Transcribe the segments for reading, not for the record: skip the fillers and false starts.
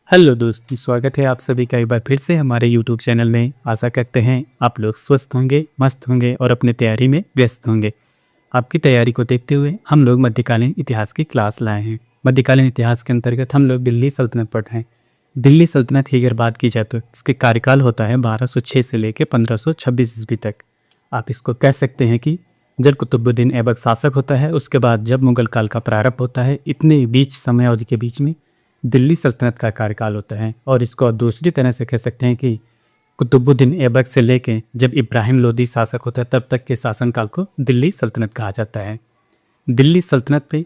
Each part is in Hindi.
हेलो दोस्तों, स्वागत है आप सभी का एक बार फिर से हमारे यूट्यूब चैनल में। आशा करते हैं आप लोग स्वस्थ होंगे, मस्त होंगे और अपने तैयारी में व्यस्त होंगे। आपकी तैयारी को देखते हुए हम लोग मध्यकालीन इतिहास की क्लास लाए हैं। मध्यकालीन इतिहास के अंतर्गत हम लोग दिल्ली सल्तनत पढ़ रहे हैं। दिल्ली सल्तनत की अगर बात की जाए तो इसके कार्यकाल होता है 1206 से लेकर 1526 ईस्वी तक। आप इसको कह सकते हैं कि जब कुतुबुद्दीन ऐबक शासक होता है, उसके बाद जब मुगल काल का प्रारंभ होता है, इतने बीच समय अवधि के बीच में दिल्ली सल्तनत का कार्यकाल होता है। और इसको दूसरी तरह से कह सकते हैं कि कुतुबुद्दीन ऐबक से लेके जब इब्राहिम लोदी शासक होता है तब तक के शासनकाल को दिल्ली सल्तनत कहा जाता है। दिल्ली सल्तनत पे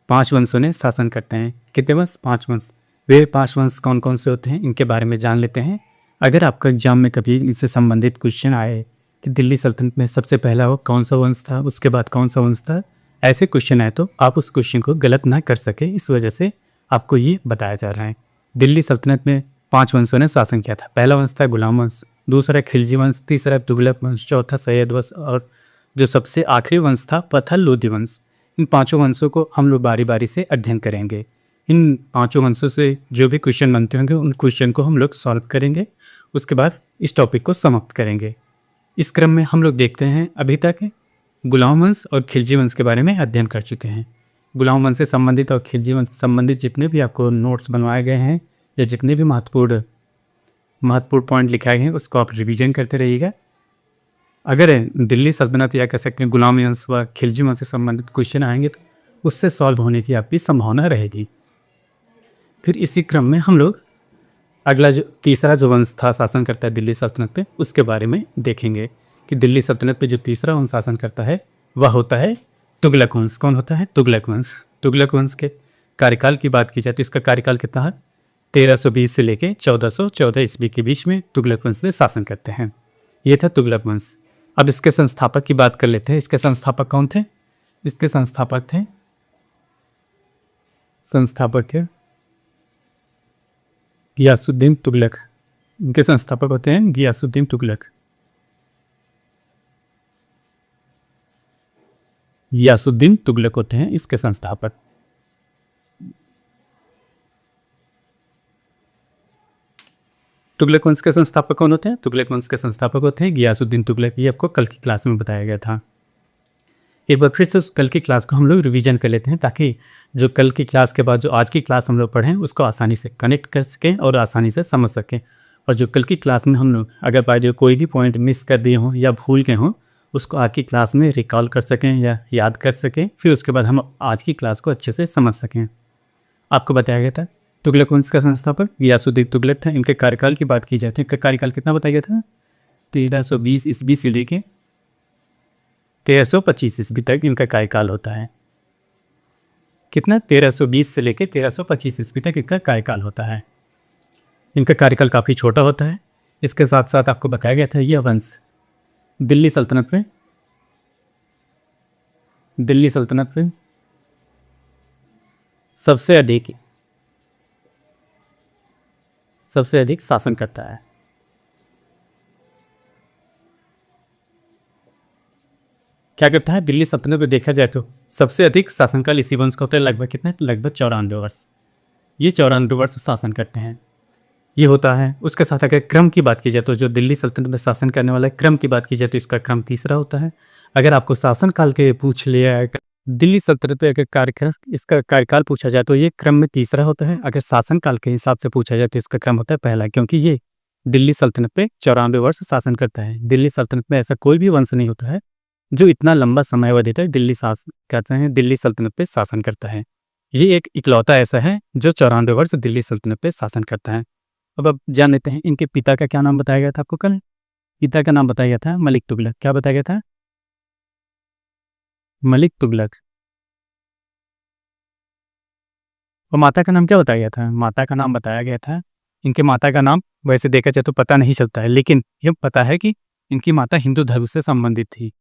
5 वंशों ने शासन करते हैं। कितने वंश? 5 वंश। वे 5 वंश कौन कौन से होते हैं, इनके बारे में जान लेते हैं। अगर आपका एग्जाम में कभी इससे संबंधित क्वेश्चन आए कि दिल्ली सल्तनत में सबसे पहला वो कौन सा वंश था, उसके बाद कौन सा वंश था, ऐसे क्वेश्चन आए तो आप उस क्वेश्चन को गलत ना कर सके, इस वजह से आपको ये बताया जा रहा है। दिल्ली सल्तनत में 5 वंशों ने शासन किया था। पहला वंश था गुलाम वंश, दूसरा खिलजी वंश, तीसरा तुगलक वंश, चौथा सैयद वंश और जो सबसे आखिरी वंश था पथल लोदी वंश। इन 5 वंशों को हम लोग बारी बारी से अध्ययन करेंगे। इन 5 वंशों से जो भी क्वेश्चन बनते होंगे उन क्वेश्चन को हम लोग सॉल्व करेंगे, उसके बाद इस टॉपिक को समाप्त करेंगे। इस क्रम में हम लोग देखते हैं अभी तक गुलाम वंश और खिलजी वंश के बारे में अध्ययन कर चुके हैं। गुलाम वंश से संबंधित और खिलजी वंश से संबंधित जितने भी आपको नोट्स बनवाए गए हैं या जितने भी महत्वपूर्ण पॉइंट लिखाए हैं उसको आप रिवीजन करते रहिएगा। अगर दिल्ली सल्तनत या कह सकते हैं गुलाम वंश व खिलजी वंश से संबंधित क्वेश्चन आएंगे तो उससे सॉल्व होने की आपकी संभावना रहेगी। फिर इसी क्रम में हम लोग अगला जो तीसरा जो वंश था शासन करता है दिल्ली सल्तनत पे, उसके बारे में देखेंगे कि दिल्ली सल्तनत पे जो तीसरा वंश शासन करता है वह होता है तुगलक वंश। कौन होता है? तुगलक वंश। तुगलक वंश के कार्यकाल की बात की जाए तो इसका कार्यकाल कितना है? 1320 से लेके 1414 ईस्वी के बीच में तुगलक वंश ने शासन करते हैं। ये था तुगलक वंश। अब इसके संस्थापक की बात कर लेते हैं। इसके संस्थापक कौन थे? इसके संस्थापक थे गियासुद्दीन तुगलक। इनके संस्थापक होते हैं गियासुद्दीन तुगलक। गियासुद्दीन तुगलक होते हैं इसके संस्थापक। तुगलक वंश के संस्थापक कौन होते हैं? तुगलक वंश के संस्थापक होते हैं गियासुद्दीन तुगलक। ये आपको कल की क्लास में बताया गया था। एक बार फिर से उस कल की क्लास को हम लोग रिवीजन कर लेते हैं ताकि जो कल की क्लास के बाद जो आज की क्लास हम लोग पढ़ें उसको आसानी से कनेक्ट कर सकें और आसानी से समझ सकें। और जो कल की क्लास में हम लोग अगर बाय जो कोई भी पॉइंट मिस कर दिए हों या भूल गए हों उसको आज की क्लास में रिकॉल कर सकें या याद कर सकें, फिर उसके बाद हम आज की क्लास को अच्छे से समझ सकें। आपको बताया गया था तुगलक वंश का संस्थापक गियासुद्दीन तुगलक था। इनके कार्यकाल की बात की जाए तो इनका कार्यकाल कितना बताया गया था? 1320 ईस्वी से लेके 1325 ईस्वी तक इनका कार्यकाल होता है। कितना? 1320 से लेके 1325 ईस्वी तक इनका कार्यकाल होता है। इनका कार्यकाल काफ़ी छोटा होता है। इसके साथ साथ आपको बताया गया था यह वंश दिल्ली सल्तनत में सबसे अधिक शासन करता है। क्या करता है? दिल्ली सल्तनत में देखा जाए तो सबसे अधिक शासनकाल इसी वंश का होता है। लगभग कितना? लगभग 94 वर्ष। ये 94 वर्ष शासन करते हैं। ये होता है। उसके साथ अगर क्रम की बात की जाए तो जो दिल्ली सल्तनत में शासन करने वाला क्रम की बात की जाए तो इसका क्रम तीसरा होता है। अगर आपको शासनकाल के पूछ लिया दिल्ली सल्तनत में अगर इसका कार्यकाल पूछा जाए तो ये क्रम में तीसरा होता है। अगर शासनकाल के हिसाब से पूछा जाए तो इसका क्रम होता है पहला, क्योंकि ये दिल्ली सल्तनत पे 94 वर्ष शासन करता है। दिल्ली सल्तनत में ऐसा कोई भी वंश नहीं होता है जो इतना लंबा समय अवधि तक दिल्ली सल्तनत पे शासन करता है। ये एक इकलौता ऐसा है जो 94 वर्ष दिल्ली सल्तनत पे शासन करता है। अब जान लेते हैं इनके पिता का क्या नाम बताया गया था आपको कल? पिता का नाम बताया गया था मलिक तुगलक। क्या बताया गया था? मलिक तुगलक। और माता का नाम क्या बताया गया था? माता का नाम बताया गया था, इनके माता का नाम वैसे देखा जाए तो पता नहीं चलता है, लेकिन यह पता है कि इनकी माता हिंदू धर्म से संबंधित थी।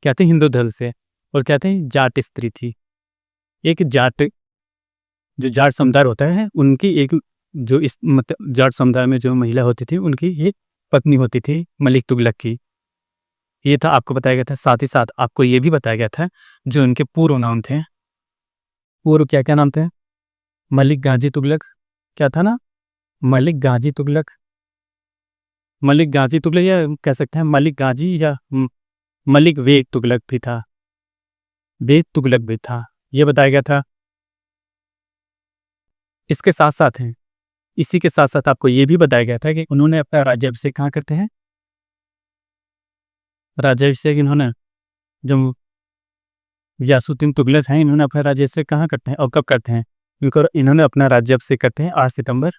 क्या थी? हिंदू धर्म से। और क्या थे? जाट स्त्री थी। एक जो जाट समुदाय होता है उनकी एक जो इस मतलब जाट समुदाय में जो महिला होती थी उनकी एक पत्नी होती थी मलिक तुगलक की। ये था आपको बताया गया था। साथ ही साथ आपको ये भी बताया गया था जो इनके पूर्व नाम थे। पूर्व क्या क्या नाम थे? मलिक गाजी तुगलक। क्या था ना? मलिक गाजी तुगलक, मलिक गाजी तुगलक या कह सकते हैं मलिक गाजी या मलिक वेग तुगलक भी था, वेग तुगलक भी था, ये बताया गया था। इसके साथ साथ हैं, इसी के साथ साथ आपको ये भी बताया गया था कि उन्होंने अपना राज्याभिषेक कहाँ करते हैं, राज्याभिषेक इन्होंने जो गयासुद्दीन तुगलक हैं इन्होंने अपना राज्याभिषेक कहाँ करते हैं और कब करते हैं, इन्होंने अपना राज्याभिषेक करते हैं 8 सितंबर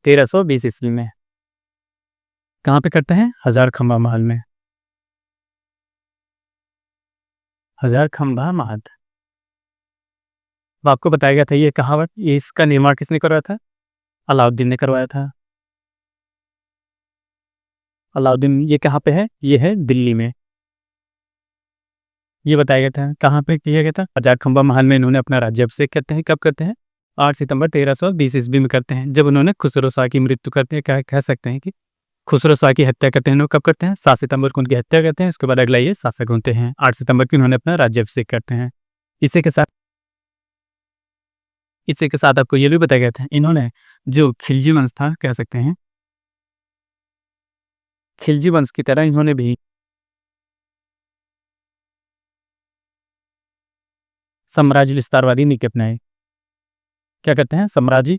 1320 ईस्वी में। कहाँ पे करते हैं, हजार खंबा महल में, हजार खंबा महल। अब आपको बताया गया था ये कहावत, ये इसका निर्माण किसने करवाया था, अलाउद्दीन ने करवाया था। अलाउद्दीन, ये कहाँ पे है, ये है दिल्ली में। ये बताया गया था कहाँ पे किया गया था, हजार खंबा महल में इन्होंने अपना राज्याभिषेक करते हैं, कब करते हैं, 8 सितंबर 1320 ईस्वी में करते हैं, जब उन्होंने खुसरो शाह की मृत्यु करते हैं, क्या कह सकते हैं कि खुसरो शाह की हत्या करते हैं। लोग कब करते हैं, 7 सितंबर को उनकी हत्या करते हैं, उसके बाद अगला ये शासक होते हैं, 8 सितंबर को इन्होंने अपना राज्याभिषेक करते हैं। इसी के साथ आपको ये भी बताया गया था, इन्होंने जो खिलजी वंश था, कह सकते हैं खिलजी वंश की तरह इन्होंने भी साम्राज्य विस्तारवादी नीति अपनाए। क्या करते हैं, साम्राज्य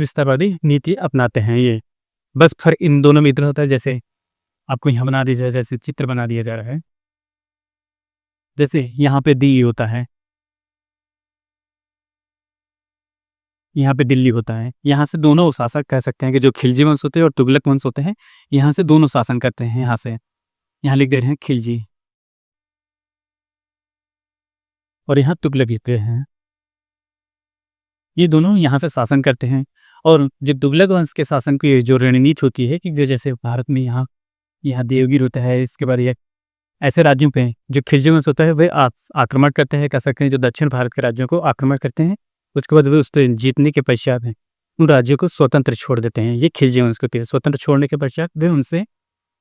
विस्तारवादी नीति अपनाते हैं ये। बस फर्क इन दोनों में इतना होता है, जैसे आपको यहाँ बना दिया जाए, जैसे चित्र बना दिया जा रहा है, जैसे यहाँ पे दी होता है, यहाँ पे दिल्ली होता है, यहाँ से दोनों शासक कह सकते हैं कि जो खिलजी वंश होते हैं और तुगलक वंश होते हैं, यहाँ से दोनों शासन करते हैं। यहाँ से यहाँ लिख दे रहे हैं खिलजी और यहाँ तुगलक होते हैं, ये दोनों यहाँ से शासन करते हैं। और जो तुगलक वंश के शासन की जो रणनीति होती है कि जो जैसे भारत में यहाँ देवगिर होता है, इसके बाद ये ऐसे राज्यों पे जो खिलजी वंश होता है वे आक्रमण करते हैं, कह सकते हैं जो दक्षिण भारत के राज्यों को आक्रमण करते हैं, उसके बाद वे उसको जीतने के पश्चात उन राज्यों को स्वतंत्र छोड़ देते हैं। ये खिलजी वंश होती है। स्वतंत्र छोड़ने के पश्चात वे उनसे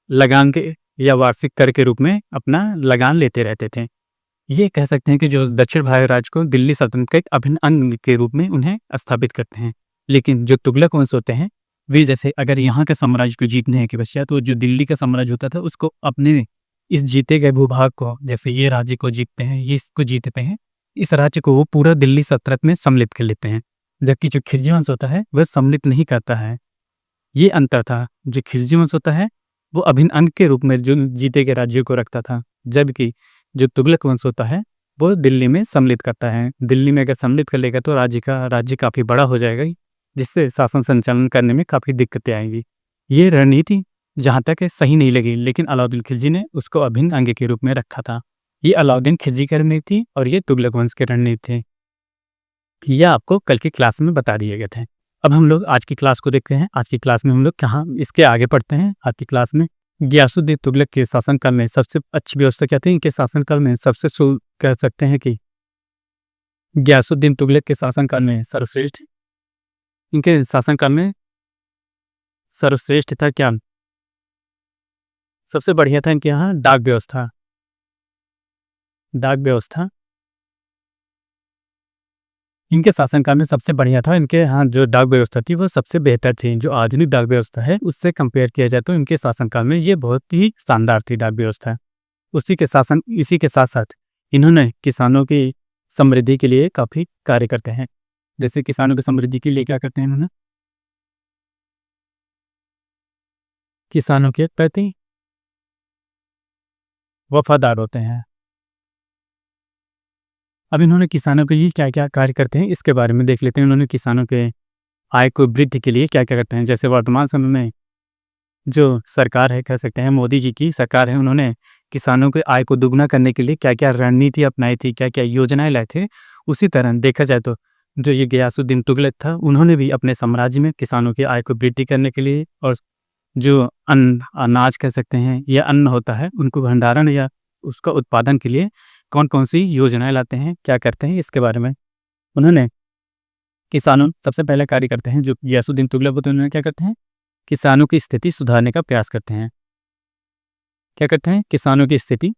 लगान के या वार्षिक कर के रूप में अपना लगान लेते रहते थे। ये कह सकते हैं कि जो दक्षिण भारत राज्य को दिल्ली सल्तनत का एक अभिन्न अंग के रूप में उन्हें स्थापित करते हैं। लेकिन जो तुगलक वंश होते हैं वे जैसे अगर यहाँ के साम्राज्य को जीतने के पश्चात तो जो दिल्ली का साम्राज्य होता था उसको अपने इस जीते गए भूभाग को, जैसे ये राज्य को जीतते हैं, ये इसको जीतते हैं, इस राज्य को वो पूरा दिल्ली सल्तनत में सम्मिलित कर लेते हैं। जबकि जो खिलजी वंश होता है वह सम्मिलित नहीं करता है। ये अंतर था। जो खिलजी वंश होता है वो अभिन्न अंग के रूप में जो जीते गए राज्यों को रखता था, जबकि जो तुगलक वंश होता है वो दिल्ली में सम्मिलित करता है। दिल्ली में अगर सम्मिलित कर लेगा तो राज्य काफ़ी बड़ा हो जाएगा, जिससे शासन संचालन करने में काफ़ी दिक्कतें आएंगी। ये रणनीति जहाँ तक है सही नहीं लगी, लेकिन अलाउद्दीन खिलजी ने उसको अभिन्न अंग के रूप में रखा था। ये अलाउद्दीन खिलजी की रणनीति थी और ये तुगलक वंश की रणनीति थी। यह आपको कल की क्लास में बता दिए गए थे। अब हम लोग आज की क्लास को देखते हैं। आज की क्लास में हम लोग कहाँ इसके आगे पढ़ते हैं। आज की क्लास में गयासुद्दीन तुगलक के शासनकाल में सबसे अच्छी व्यवस्था क्या थी, इनके शासनकाल में सबसे कह सकते हैं कि गयासुद्दीन तुगलक के शासनकाल में सर्वश्रेष्ठ, इनके शासनकाल में सर्वश्रेष्ठ था क्या, सबसे बढ़िया था इनके यहाँ डाक व्यवस्था। इनके शासनकाल में सबसे बढ़िया था। इनके यहाँ जो डाक व्यवस्था थी वो सबसे बेहतर थी। जो आधुनिक डाक व्यवस्था है उससे कंपेयर किया जाए तो इनके शासनकाल में ये बहुत ही शानदार थी डाक व्यवस्था। इसी के साथ साथ इन्होंने किसानों की समृद्धि के लिए काफ़ी कार्य करते हैं। जैसे किसानों की समृद्धि के लिए क्या करते हैं, इन्होंने किसानों के प्रति वफादार होते हैं। अब इन्होंने किसानों के लिए क्या क्या कार्य करते हैं इसके बारे में देख लेते हैं। इन्होंने किसानों के आय को वृद्धि के लिए क्या क्या करते हैं। जैसे वर्तमान समय में जो सरकार है, कह सकते हैं मोदी जी की सरकार है, उन्होंने किसानों के आय को दुगना करने के लिए क्या क्या रणनीति अपनाई थी, क्या क्या योजनाएं लाए थे। उसी तरह देखा जाए तो जो ये गयासुद्दीन तुगलक था उन्होंने भी अपने साम्राज्य में किसानों की आय को वृद्धि करने के लिए और जो अनाज कह सकते हैं या अन्न होता है उनको भंडारण या उसका उत्पादन के लिए कौन कौन सी योजनाएं लाते हैं, क्या करते हैं, इसके बारे में उन्होंने किसानों सबसे पहले कार्य करते हैं। जो गयासुद्दीन तुगलक होते हैं उन्होंने क्या करते हैं, किसानों की स्थिति सुधारने का प्रयास करते हैं। क्या करते हैं, किसानों की स्थिति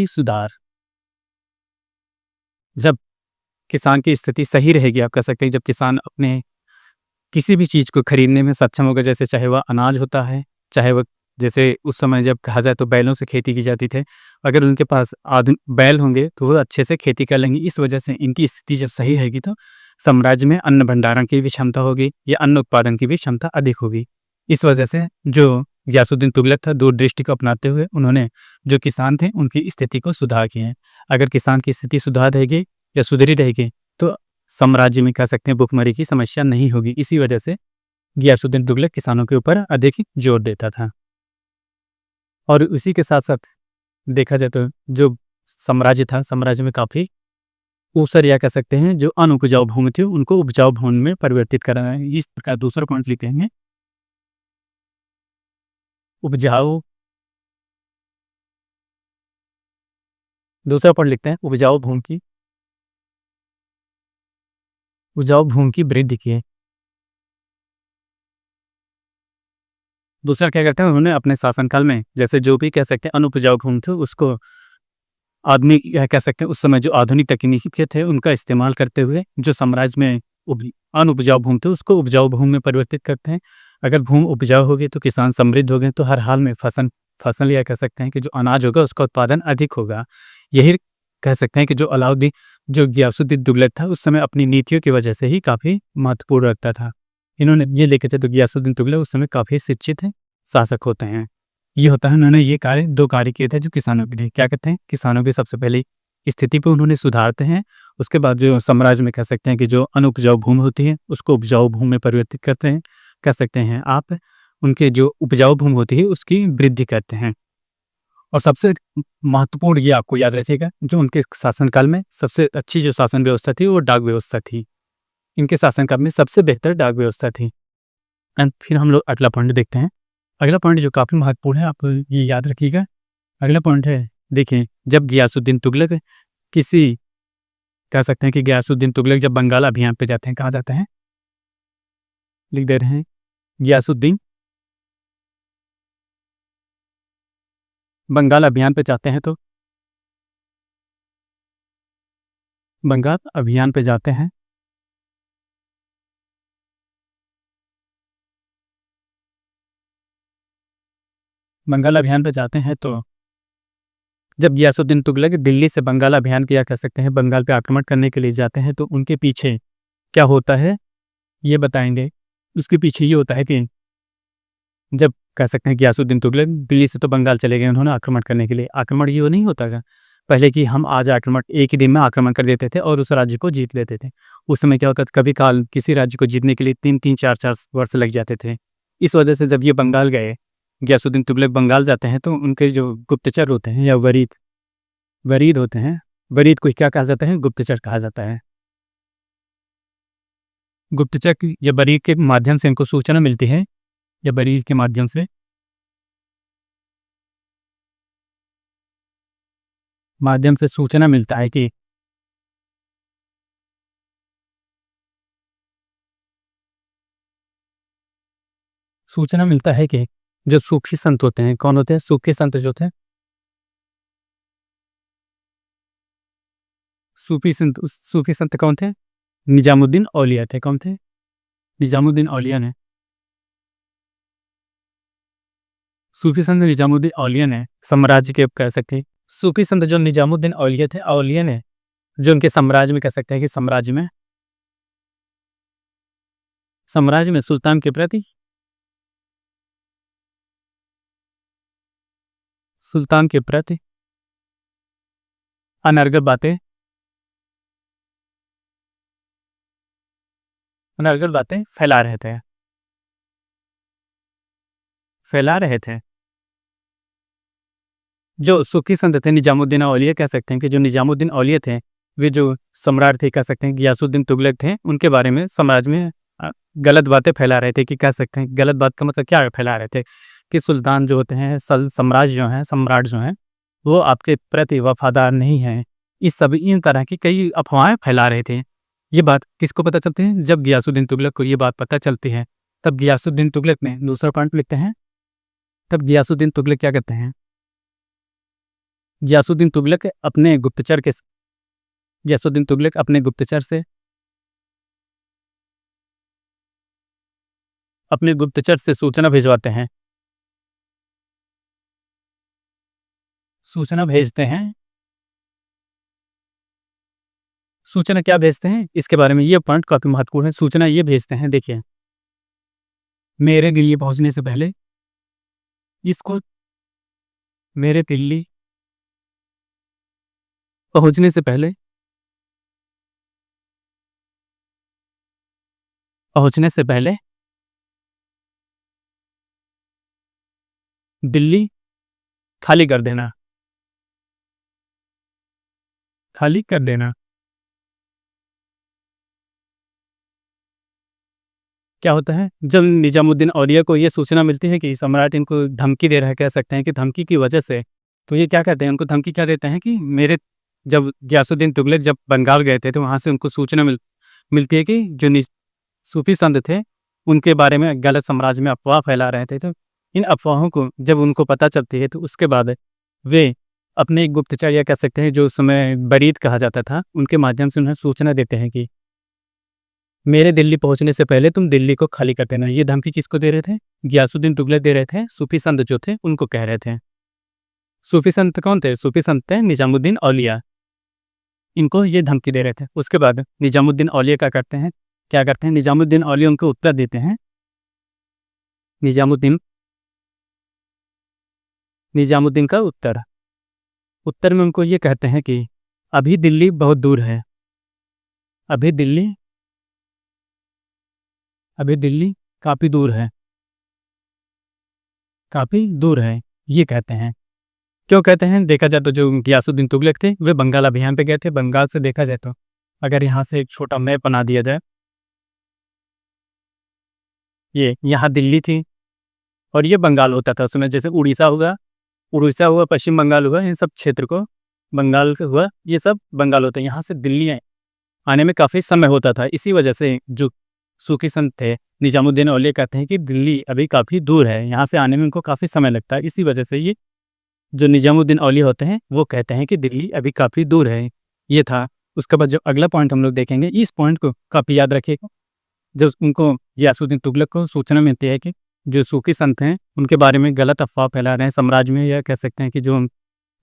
सुधार। जब किसान की स्थिति सही रहेगी, आप कह सकते हैं जब किसान अपने किसी भी चीज़ को खरीदने में सक्षम होगा, जैसे चाहे वह अनाज होता है, चाहे वह जैसे उस समय जब कहा जाए तो बैलों से खेती की जाती थी। अगर उनके पास बैल होंगे तो वो अच्छे से खेती कर लेंगे। इस वजह से इनकी स्थिति जब सही रहेगी तो साम्राज्य में अन्न भंडारण की भी क्षमता होगी या अन्न उत्पादन की भी क्षमता अधिक होगी। इस वजह से जो गियासुद्दीन तुगलक था, दूरदृष्टि को अपनाते हुए उन्होंने जो किसान थे उनकी स्थिति को सुधार किए हैं। अगर किसान की स्थिति सुधार रहेगी या सुधरी रहेगी तो साम्राज्य में कह सकते हैं भुखमरी की समस्या नहीं होगी। इसी वजह से गियासुद्दीन तुगलक किसानों के ऊपर अधिक जोर देता था। और उसी के साथ-साथ देखा जाए तो जो साम्राज्य था, साम्राज्य में काफ़ी ऊसर या कह सकते हैं जो अनुपजाऊ भूमि थी, उनको उपजाऊ भूमि में परिवर्तित कराना है। इस प्रकार दूसरा पॉइंट लिखते हैं उपजाऊ दूसरा पॉइंट लिखते हैं उपजाऊ भूमि की वृद्धि की है। दूसरा क्या करते हैं, उन्होंने अपने शासनकाल में जैसे जो भी कह सकते हैं अनुपजाऊ भूमि थी उसको आधुनिक या कह सकते हैं उस समय जो आधुनिक तकनीकी थे उनका इस्तेमाल करते हुए जो साम्राज्य में अनुपजाऊ भूमि थी उसको उपजाऊ भूमि में परिवर्तित करते हैं। अगर भूमि उपजाऊ होगी तो किसान समृद्ध हो गए, तो हर हाल में फसल या कह सकते हैं कि जो अनाज होगा उसका उत्पादन अधिक होगा। यही कह सकते हैं कि जो गियासुद्दीन तुगलक था उस समय अपनी नीतियों की वजह से ही काफ़ी महत्वपूर्ण रखता था। इन्होंने ये लेके चले तो गियासुद्दीन तुगलक उस समय काफ़ी शिक्षित हैं, शासक होते हैं। ये होता है उन्होंने ये दो कार्य किए थे जो किसानों के लिए, क्या कहते हैं, किसानों की सबसे पहले स्थिति पे उन्होंने सुधारते हैं। उसके बाद जो साम्राज्य में कह सकते हैं कि जो अनुपजाऊ भूमि होती है उसको उपजाऊ भूमि में परिवर्तित करते हैं, कह सकते हैं आप। उनके जो उपजाऊ भूमि होती है उसकी वृद्धि करते हैं। और सबसे महत्वपूर्ण ये आपको याद रखिएगा, जो उनके शासनकाल में सबसे अच्छी जो शासन व्यवस्था थी वो डाक व्यवस्था थी। इनके शासनकाल में सबसे बेहतर डाक व्यवस्था थी। एंड फिर हम लोग अगला पॉइंट देखते हैं। अगला पॉइंट जो काफ़ी महत्वपूर्ण है, आप ये याद रखिएगा। अगला पॉइंट है, देखिए, जब गियासुद्दीन तुगलक कह सकते हैं कि गियासुद्दीन तुगलक जब बंगाल अभियान पे जाते हैं, कहाँ जाते हैं, लिख दे रहे हैं गियासुद्दीन बंगाल अभियान पे जाते हैं, तो बंगाल अभियान पे जाते हैं तो जब गियासुद्दीन तुगलक दिल्ली से बंगाल अभियान किया कह सकते हैं बंगाल पे आक्रमण करने के लिए जाते हैं, तो उनके पीछे क्या होता है ये बताएंगे। उसके पीछे ये होता है कि जब कह सकते हैं गियासुद्दीन तुगलक दिल्ली से तो बंगाल चले गए उन्होंने आक्रमण करने के लिए। आक्रमण ये नहीं होता था पहले कि हम आज आक्रमण एक ही दिन में आक्रमण कर देते थे और उस राज्य को जीत लेते थे। उस समय क्या होता था, कभी काल किसी राज्य को जीतने के लिए 3-3, 4-4 वर्ष लग जाते थे। इस वजह से जब ये बंगाल गए, गियासुद्दीन तुगलक बंगाल जाते हैं, तो उनके जो गुप्तचर होते हैं या वरीद होते हैं, वरीद को क्या कहा जाता है, गुप्तचर कहा जाता है। गुप्तचर या वरीद के माध्यम से इनको सूचना मिलती है, या वरीद के माध्यम से सूचना मिलता है कि जो सूफी संत होते हैं, कौन होते हैं, सूफी संत जो थे, सूफी संत कौन थे, निजामुद्दीन औलिया थे। कौन थे, निजामुद्दीन औलिया ने। सूफी संत निजामुद्दीन औलिया ने साम्राज्य के कह सकते हैं, सूफी संत जो निजामुद्दीन औलिया थे, औलिया ने जो उनके साम्राज्य में कह सकते हैं कि साम्राज्य में सुल्तान के प्रति अनर्गल बातें फैला रहे थे। जो सूफी संत थे निजामुद्दीन औलिया, कह सकते हैं कि जो निजामुद्दीन औलिया थे, वे जो सम्राट थे, कह सकते हैं गियासुद्दीन तुगलक थे, उनके बारे में समाज में गलत बातें फैला रहे थे। कि कह सकते हैं गलत बात का मतलब क्या फैला रहे थे कि सुल्तान जो होते हैं, सम्राट जो हैं वो आपके प्रति वफादार नहीं हैं। इन तरह की कई अफवाहें फैला रहे थे। ये बात किसको पता चलती है, जब गियासुद्दीन तुगलक को ये बात पता चलती है तब गियासुद्दीन तुगलक ने दूसरा पॉइंट लिखते हैं। तब गियासुद्दीन तुगलक क्या करते हैं? गियासुद्दीन तुगलक अपने गुप्तचर के गियासुद्दीन तुगलक अपने गुप्तचर से सूचना भिजवाते हैं। सूचना भेजते हैं। सूचना क्या भेजते हैं इसके बारे में, ये पॉइंट काफी महत्वपूर्ण है। सूचना ये भेजते हैं, देखिए, मेरे दिल्ली पहुंचने से पहले इसको मेरे दिल्ली पहुंचने से पहले दिल्ली खाली कर देना। खाली कर देना। क्या होता है, जब निजामुद्दीन औलिया को ये सूचना मिलती है कि सम्राट इनको धमकी दे रहा है, कह सकते हैं कि धमकी की वजह से, तो ये क्या कहते हैं, उनको धमकी क्या देते हैं कि मेरे जब गियासुद्दीन तुगलक जब बंगाल गए थे तो वहाँ से उनको सूचना मिलती है कि जो सूफी संत थे उनके बारे में गलत साम्राज्य में अफवाह फैला रहे थे। तो इन अफवाहों को जब उनको पता चलती है तो उसके बाद वे अपने एक गुप्तचर, या कह सकते हैं जो उस समय बरीद कहा जाता था, उनके माध्यम से उन्हें सूचना देते हैं कि मेरे दिल्ली पहुंचने से पहले तुम दिल्ली को खाली कर देना। ये धमकी किसको दे रहे थे? गियासुद्दीन तुगलक दे रहे थे, सूफी संत जो थे उनको कह रहे थे। सूफी संत कौन थे? सूफी संत थे निजामुद्दीन औलिया, इनको ये धमकी दे रहे थे। उसके बाद निजामुद्दीन औलिया क्या करते हैं? निजामुद्दीन औलिया उनको उत्तर देते हैं। निजामुद्दीन का उत्तर में उनको ये कहते हैं कि अभी दिल्ली बहुत दूर है। अभी दिल्ली काफ़ी दूर है, ये कहते हैं। क्यों कहते हैं? देखा जाए तो जो गियासुद्दीन तुगलक थे वे बंगाल अभियान पे गए थे। बंगाल से देखा जाए तो अगर यहाँ से एक छोटा मैप बना दिया जाए, ये यहाँ दिल्ली थी और ये बंगाल होता था उसमें, जैसे उड़ीसा हुआ, पश्चिम बंगाल हुआ, इन सब क्षेत्र को बंगाल का हुआ, ये सब बंगाल होता है। यहाँ से दिल्ली आने में काफ़ी समय होता था। इसी वजह से जो सूफी संत थे निजामुद्दीन औलिया कहते हैं कि दिल्ली अभी काफ़ी दूर है, यहाँ से आने में उनको काफ़ी समय लगता है। इसी वजह से ये जो निजामुद्दीन औलिया होते हैं वो कहते हैं कि दिल्ली अभी काफ़ी दूर है। ये था। उसके बाद जो अगला पॉइंट हम लोग देखेंगे, इस पॉइंट को काफ़ी याद रखिएगा। जब उनको गियासुद्दीन तुगलक को सूचना मिलती है कि जो सूफी संत हैं उनके बारे में गलत अफवाह फैला रहे हैं साम्राज्य में, या कह सकते हैं कि जो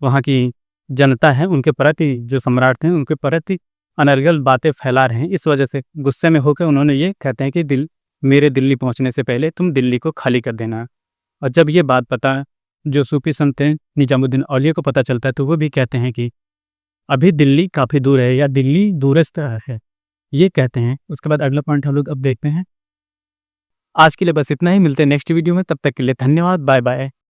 वहाँ की जनता है उनके प्रति, जो सम्राट थे उनके प्रति अनर्गल बातें फैला रहे हैं, इस वजह से गुस्से में होकर उन्होंने ये कहते हैं कि मेरे दिल्ली पहुंचने से पहले तुम दिल्ली को खाली कर देना। और जब ये बात पता जो सूफी संत हैं निजामुद्दीन औलिया को पता चलता है तो वो भी कहते हैं कि अभी दिल्ली काफ़ी दूर है, या दिल्ली दूरस्थ है, ये कहते हैं। उसके बाद अगला पॉइंट हम लोग अब देखते हैं। आज के लिए बस इतना ही, मिलते हैं नेक्स्ट वीडियो में, तब तक के लिए धन्यवाद, बाय बाय।